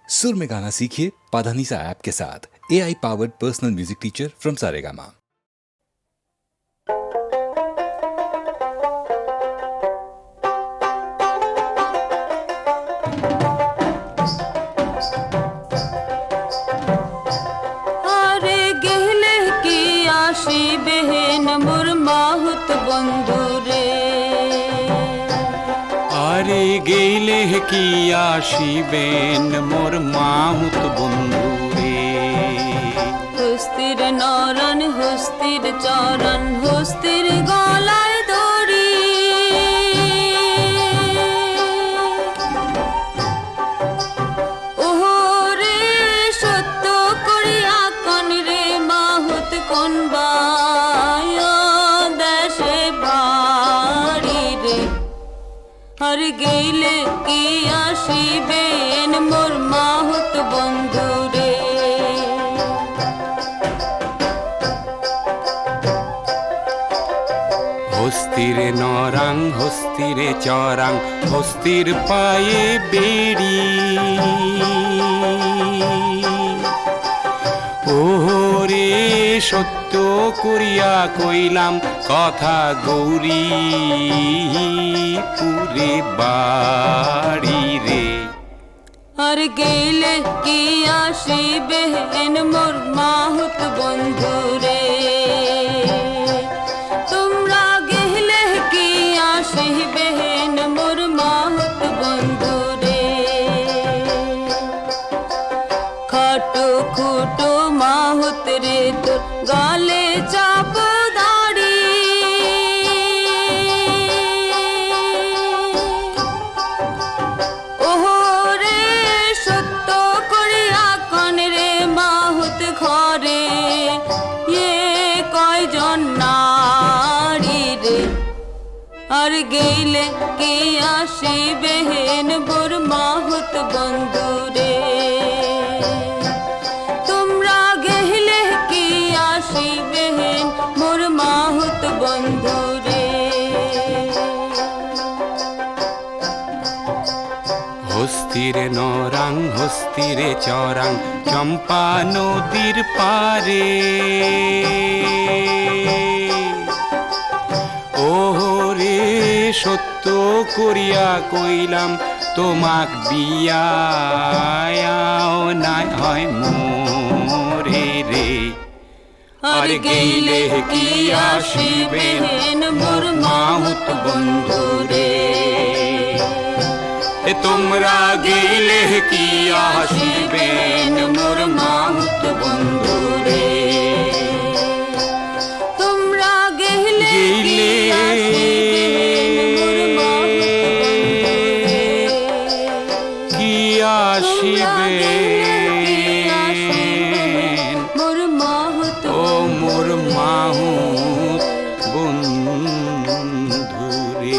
सुर में गाना सीखिए पाधानीसा ऐप के साथ। AI powered personal music teacher from Saregama. আরে গেলে কি আসিবেন মোর মাহুত বন্ধু রে, আরে গেলে কি আসিবেন মোর মাহুত বন্ধু রে। হস্তির নরন হস্তির চরণ হস্তির গলায় দড়ি, ওরে সত্য করিয়া কন রে মাহুত কোন দেশে বাড়ি রে। আর গেলে কি আসিবেন মোর মাহুত বন্ধু রে। হস্তির নরাং হস্তিরে চরাং হস্তির পায়ে বেড়ি, ওরে সত্য করিয়া কইলাম কথা গৌরী পুরে বাড়ি রে। আর গেলে কি আসিবেন মোর মাহুত বন্ধু রে। তোমরা গেলে কি আসিবেন মোর মাহুত বন্ধু রে। খাটো খুটো মাহুত রে তোর গালে চাপ দাড়ি, ওরে সত্য করিয়া কন রে মাহুত ঘরে কয়জন নারী রে। আর গেলে কি আসিবেন মোর মাহুত বন্ধু রে। তোমরা গেলে কি আসিবেন মোর মাহুত বন্ধু রে। হস্তিরে নরাং হস্তিরে চরাং চম্পা নদীর পারে, ওরে সত্য করিয়া কইলাম তোমাক বিয়াও নাই হয় মোরে রে। আর গেলে কি আসিবেন মোর মাহুত বন্ধু রে। তোমরা গেলে কি আসিবেন মোর মাহুত বন্ধু রে। তোমরা গেলে কি আসিবেন মোর মাহুত ও মোর মাহুত বন্ধু রে।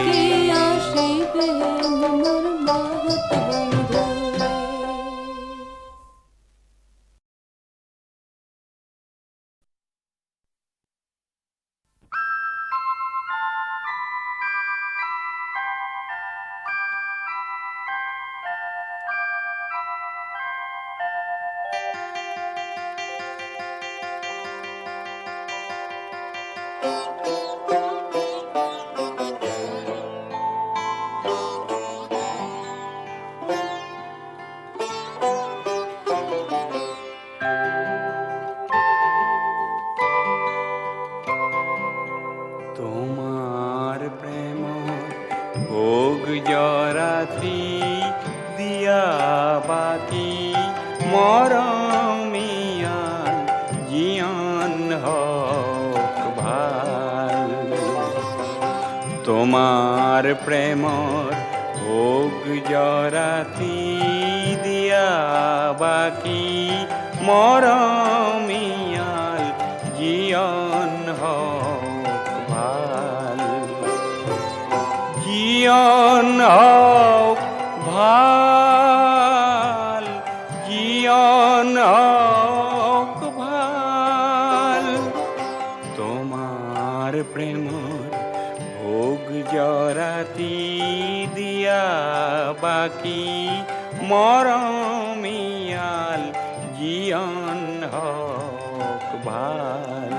কি আসিবেন মোর মাহুত বন্ধু রে। তোমার প্রেম ভোগ জরাতি দিয়া বাকি মরমিয়ান জিয়ান হক ভাল। তোমার প্রেমর ভোগ জরাতি দিয়া বাকি মরমিয়াল জিয়ন হক ভাল। জিয়ন হক ভাল, জিয়ন হক ভাল। তোমার প্রেমর ভোগ জরাতি দিয়া বাকি মৰমীয়াল জীৱন হওক ভাল।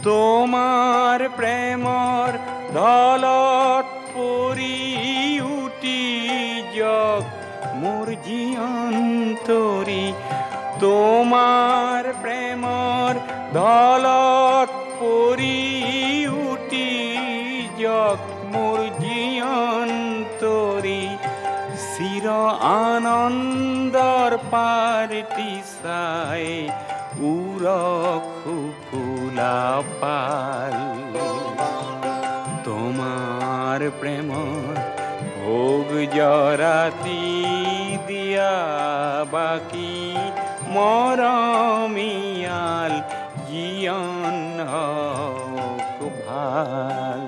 তোমাৰ প্ৰেমৰ দলত পৰি উঠি যাওক মোৰ জীৱন্তৰী, তোমাৰ প্ৰেমৰ দলত পৰি উঠি যাওক মোৰ জীৱন্তৰী, চিৰ আনন্দৰ পাৰ্টি চাই উৰক শুকুলা পাল। তোমাৰ প্ৰেমৰ ভোগ জৰাতি দিয়া বাকি মৰমিয়াল জীবন হোক ভাল।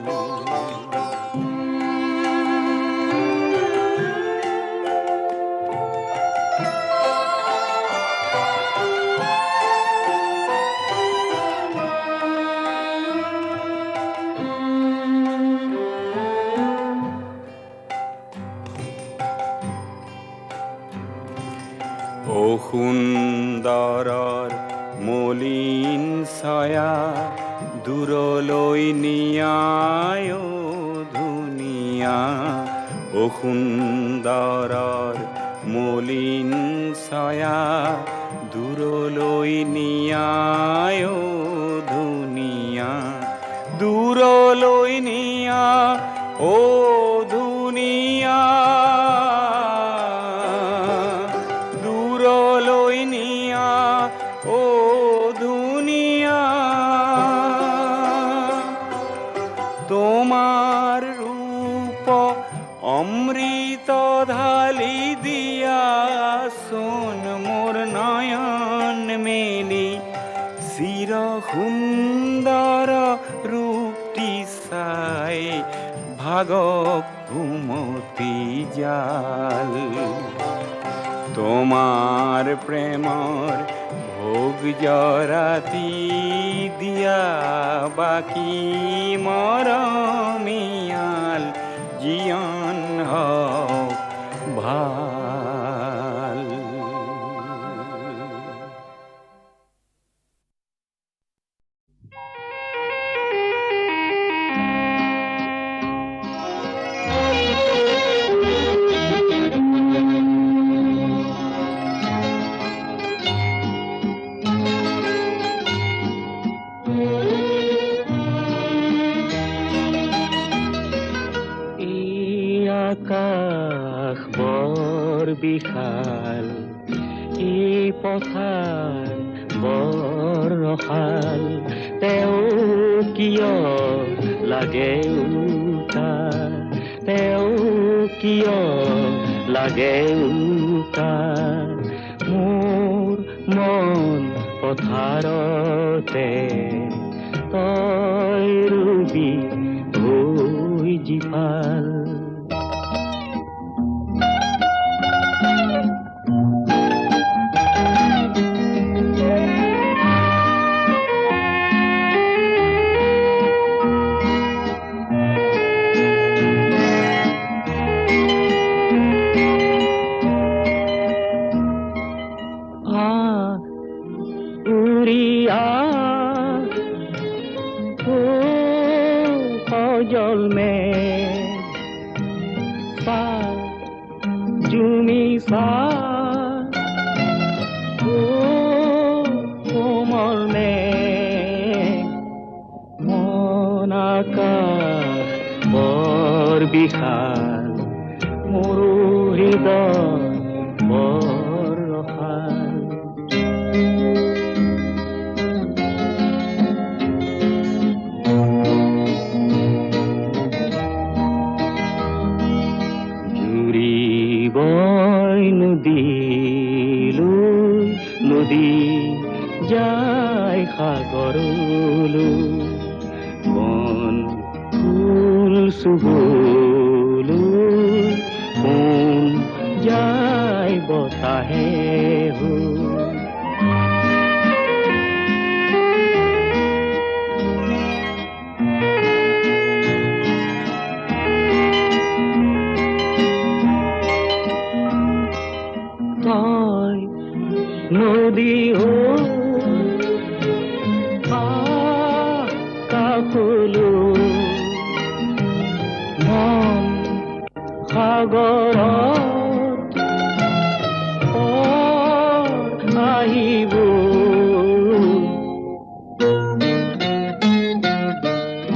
ও সুন্দৰৰ মলিন ছায়া দূৰলৈ নিয়ায় ধুনীয়া, ও সুন্দৰৰ মলিন ছায়া দূৰলৈ নিয়ায় ধুনীয়া, দূৰলৈ নিয়া ও ধুনীয়া, দূৰলৈ নিয়া ও ধুনীয়া, তোমাৰ ৰূপ অমৃত ঢালি দিয়া সোণ মোৰ নয়ন মেলি, চিৰ সুন্দৰ ৰূপটি চাই ভাগক ঘুমতি জাল। তোমাৰ প্ৰেমৰ ভোগ জৰাতি দিয়া বাকি মৰমিয়াল জীবন হোক ভাল। আকাশ বৰ বিশাল, এই পথাৰ বৰ ৰসাল, তেওঁ কিয় লাগে উকা, তেওঁ কিয় লাগে উকা, মোৰ মন পথাৰতে তই ৰুবি হৈ জীপাল। জল মে সা জুমি সা কোমল মে মন আকাশ বৰ বিশাল, মোৰ হৃদয় বৰ ৰসাল। নদী যায় সাগৰলৈ, চুবলৈ কোন যায় বতাহে হৈ। তই নদী হৈ আকাশলৈ মন সাগৰত আহিব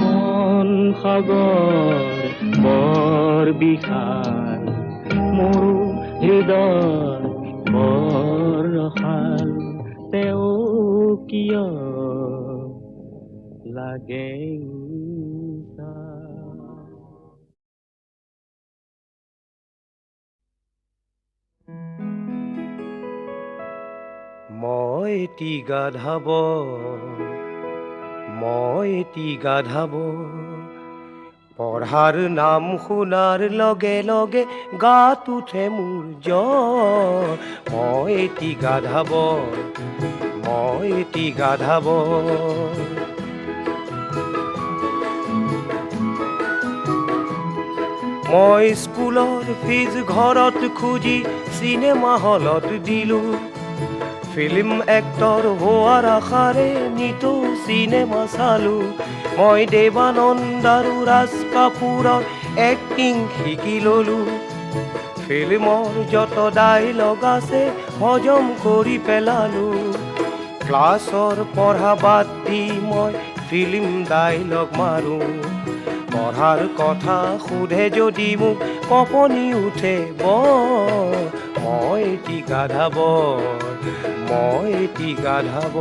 মন সাগৰ বৰ বিশাল মোৰ হৃদয় বৰ ৰসাল তেওঁ কিয় লাগে মই এটি গাধাব মই এটি গাধাব পঢ়াৰ নাম শুনাৰ লগে লগে গাত উঠে মোৰ জ্বৰ মই এটি গাধাব মই এটি গাধাব মই স্কুলৰ ফিজ ঘৰত খুজি চিনেমা হলত দিলোঁ ফিল্ম এক্টৰ হোৱাৰ আশাৰে নিতৌ চিনেমা চালো মই দেৱানন্দ আৰু ৰাজ কাপুৰৰ এক্টিং শিকি ললো ফিল্মৰ যত ডাইলগ আছে হজম কৰি পেলালো ক্লাছৰ পঢ়া বাদ দি মই ফিল্ম ডাইলগ মাৰো পঢ়াৰ কথা সোধে যদি মোক কঁপনি উঠে মই এটি গাধাব মই এটি গাধাব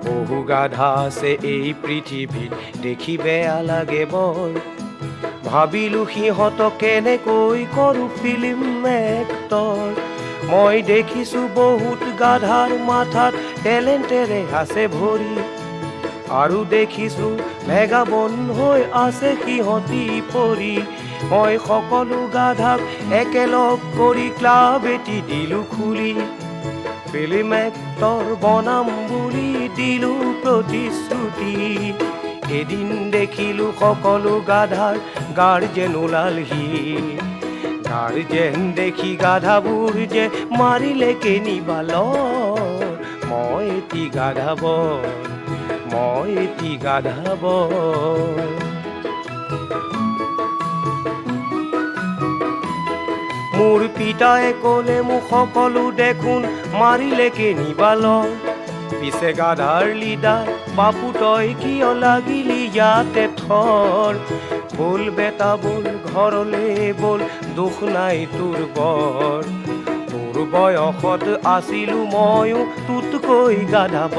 বহু গাধা আছে এই পৃথিৱীত দেখি বেয়া লাগে বৰ ভাবিলো সিহঁতক কেনেকৈ কৰো ফিল্ম এক্টৰ মই দেখিছো বহুত গাধাৰ মাথাত টেলেণ্টেৰে আছে ভৰি আৰু দেখিছো মেগাবন হৈ আছে সিহঁতি পৰি মই সকলো গাধাক একেলগ কৰি ক্লাব এটি দিলো খুলি ফিল্ম এক্টৰ বনাম বুলি দিলো প্ৰতিশ্ৰুতি এদিন দেখিলো সকলো গাধাৰ গাৰ্জেন ওলালহি গাৰ্জেন দেখি গাধাবোৰ যে মাৰিলে কেনিবাল মই এটি গাধাব মই এটি গাধাব মোৰ পিতাই ক'লে মোক সকলো দেখোন মাৰিলে কেনিবাল পিছে গাধাৰ লিডাৰ বাপু তই কিয় লাগিলি ইয়াতে থৰ বল বেটা বল ঘৰলে বল দুখ নাই তোৰ বৰ তোৰ বয়সত আছিলো ময়ো তোতকৈ গাধাব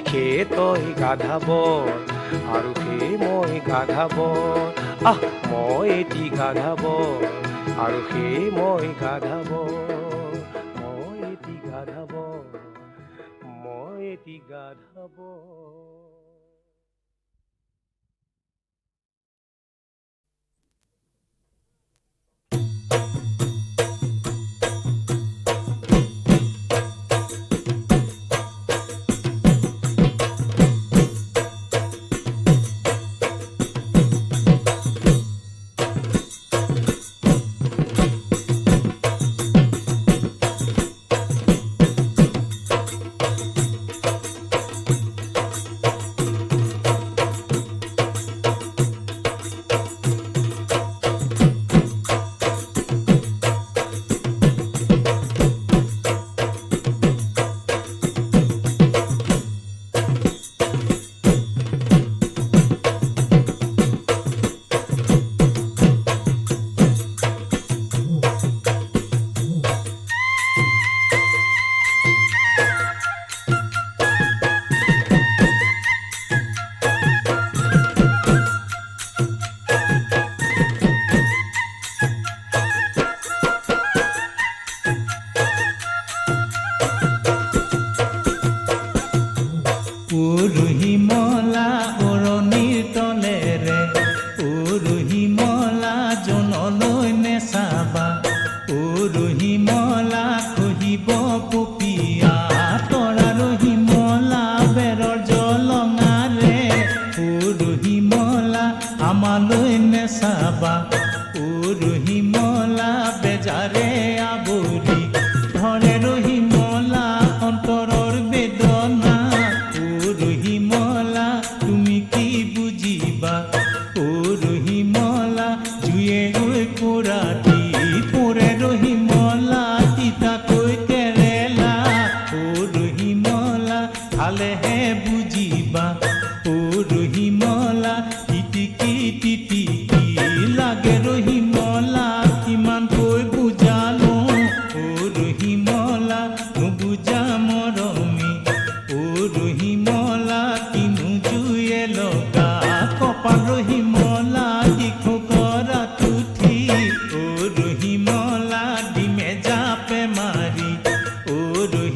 সেই তই গাধাব আৰু সেই মই গাধাব মই এটি গাধাব আৰু সেই মই গাধাব মই এটি গাধাব মই এটি গাধাব পপিয়া তৰাৰ হিমলা বেৰৰ জলঙাৰে হিমলা আমালৈ নেচাবা হিমলা বেজাৰে আৱৰি ধৰে হিমলা অন্তৰৰ বেদনা হিমলা তুমি কি বুজিবা হিমলা জুয়ে গৈ কোৰাটি পৰে হিমলা তিতাকৈ কেৰেলা হিমলা খালেহে বুজিবা হিমলা তিতিকি তিতিকি লাগে হিমলা কিমানকৈ বুজালো হিমলা নুবুজা মৰমী হিমলা কিনো জুয়ে লগা কপাল হিমলা দিখো কৰা তুঠি হিমলা ডিমে জাপে মাৰি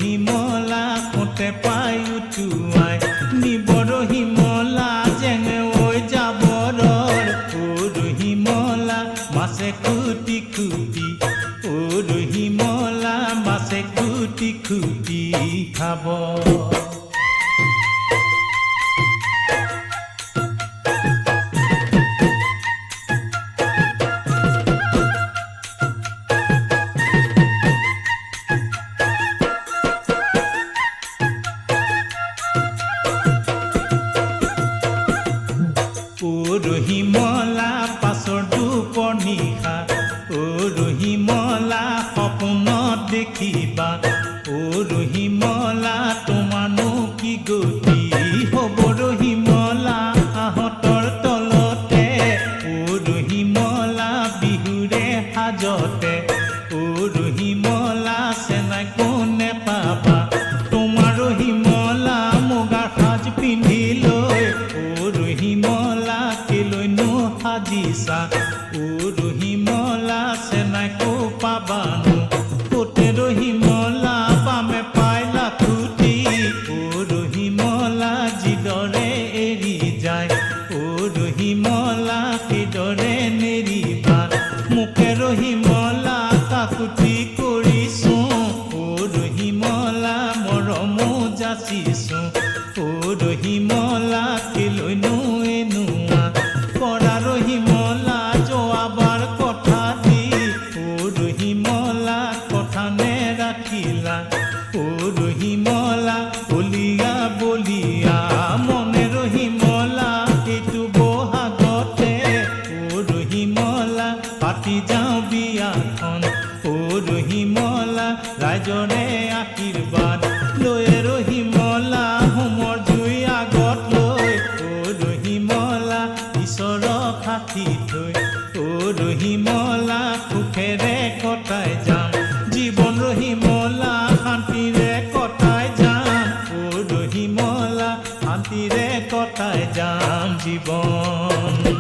হিমলা কোটে পাই উঠুৱাই নিবৰ হিমলা জেঙে ঐ যাবৰ হিমলা মাছে খুটি খুটি হিমলা মাছে খুটি খুটি খাব হিমলা পাছৰ দুপৰ নিশা হিমলা সপোনত দেখিবা হিমলা তোমাৰনো কি গতি হ'ব হিমলা আহঁতৰ তলতে হিমলা বিহুৰে সাজতে হিমলা চেনাই কোনে পাবা তোমাৰ হিমলা মুগাৰ সাজ পিন্ধি লৈ হিমলা কেলৈনো সাজিছা হিমলা চেনাইকো পাবানো কোতে হিমলা পামে পাইলা খুটি হিমলা যিদৰে এৰি যায় হিমলা সেইদৰে নেৰিবা মোকে হিমলা কাকুতি কৰিছো হিমলা মৰমো যাচিছো হিমলা কেলৈনো এনুৱা কৰাৰ হিমলা যোৱাবাৰ কথা দি হিমলা কথা নেৰাখিলা হিমলা বলিয়া বলিয়া মনেৰ হিমলা এইটো বহাগতে হিমলা পাতি যাওঁ বিয়াখন হিমলা ৰাইজৰে আশীৰ্বাদ লৈ হিমলা হোমৰ জুই আগত লৈ হিমলা ঈশ্বৰক সাক্ষী থৈ হিমলা সুখেৰে কটাই যাম জীৱন হিমলা শান্তিৰে কটাই যাম হিমলা শান্তিৰে কটাই যাম জীৱন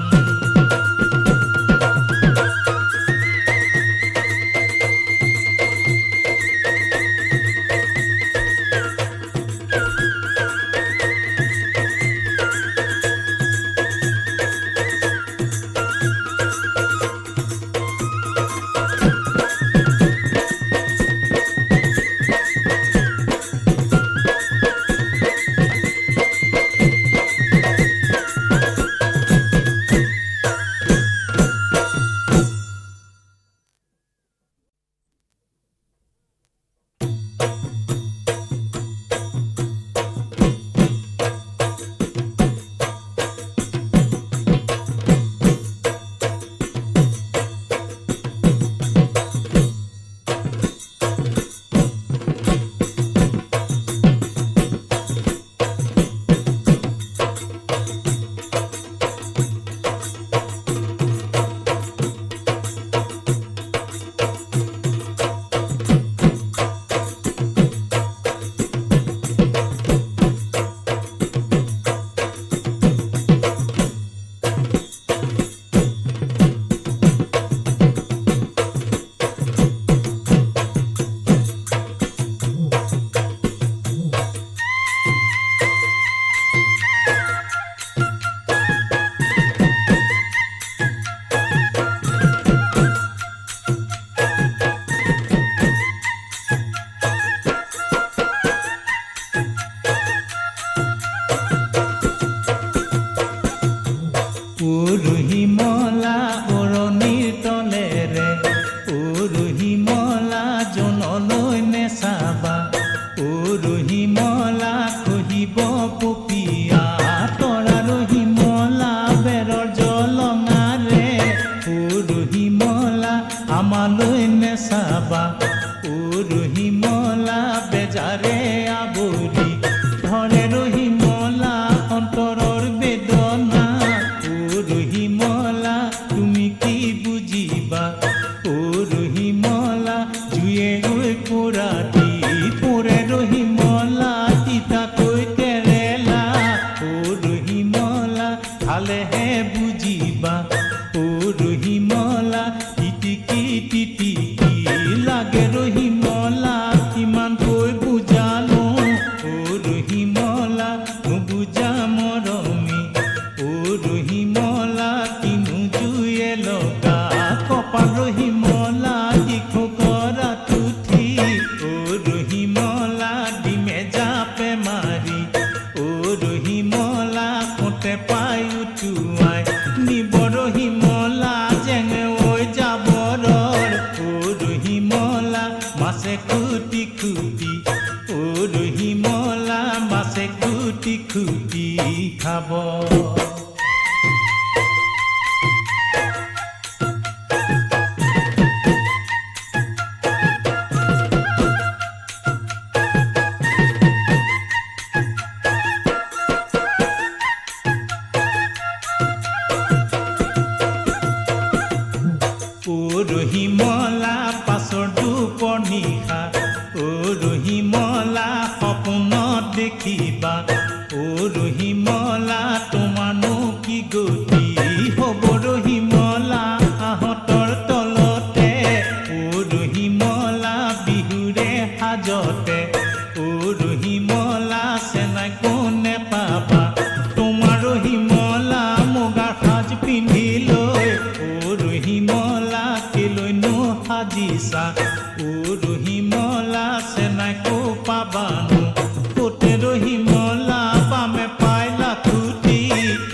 আৱৰি ধৰে ৰহিমলা অন্তৰৰ বেদনা অ ৰহিমলা তুমি কি বুজিবা অ ৰহিমলা জুয়ে গৈ পোৰাটি পোৰে ৰহিমলা তিতাকৈ কেৰেলা অ ৰহিমলা খালেহে বুজিবা অ ৰহিমলা টিটিকি টিটিকি লাগে ৰহিমলা কিমানকৈ বুজালো অ ৰহিমলা নুবুজা মৰমী অ ৰহিমলা কিনো জুয়ে লগা কপাল ৰহিমলা দিখো কৰা তুঠি অ ৰহিমলা ডিমে জাপে মাৰি অ ৰহিমলা কোটে পাই উঠুৱাই নিব ৰহিমলা জেঙে ঐ যাবৰৰ অ ৰহিমলা মাছে খুটি খুটি অ ৰহিমলা মাছে খুটি খুটি খাব অ ৰহিমলা পাছৰ দুপৰ নিশা অ ৰহিমলা সপোনত দেখিবা অ ৰহিমলা তোমাৰনো কি গতি হ'ব ৰহিমলা আহঁতৰ তলতে অ ৰহিমলা বিহুৰে সাজতে অ ৰহিমলা চেনাই কোনে পাবা তোমাৰ ৰহিমলা মুগাৰ সাজ পিন্ধি লৈ অ ৰহিমলা কেলৈনো সাজিছা অ ৰহিমলা চেনাইকো পাবানো কোটে ৰহিমলা পামে পাইলা খুটি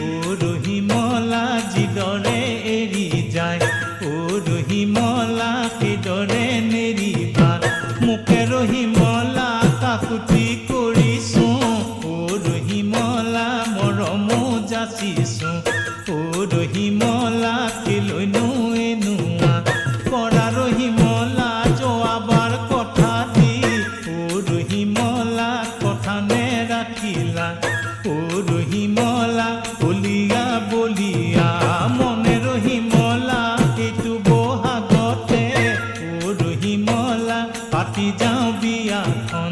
অ ৰহিমলা যিদৰে এৰি যায় অ ৰহিমলা সেইদৰে নেৰিবা মোকে ৰহিমলা কাকুতি কৰিছো অ ৰহিমলা মৰমো যাচিছো অ ৰহিমলা কেলৈনো এনুৱা কৰা ৰহিমলা যোৱাবাৰ কথা দি অ ৰহিমলা কথা নেৰাখিলা অ ৰহিমলা বলিয়া বলিয়া মনে ৰহিমলা এইটো বহাগতে অ ৰহিমলা পাতি যাওঁ বিয়াখন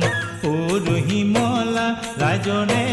অ ৰহিমলা ৰাইজৰে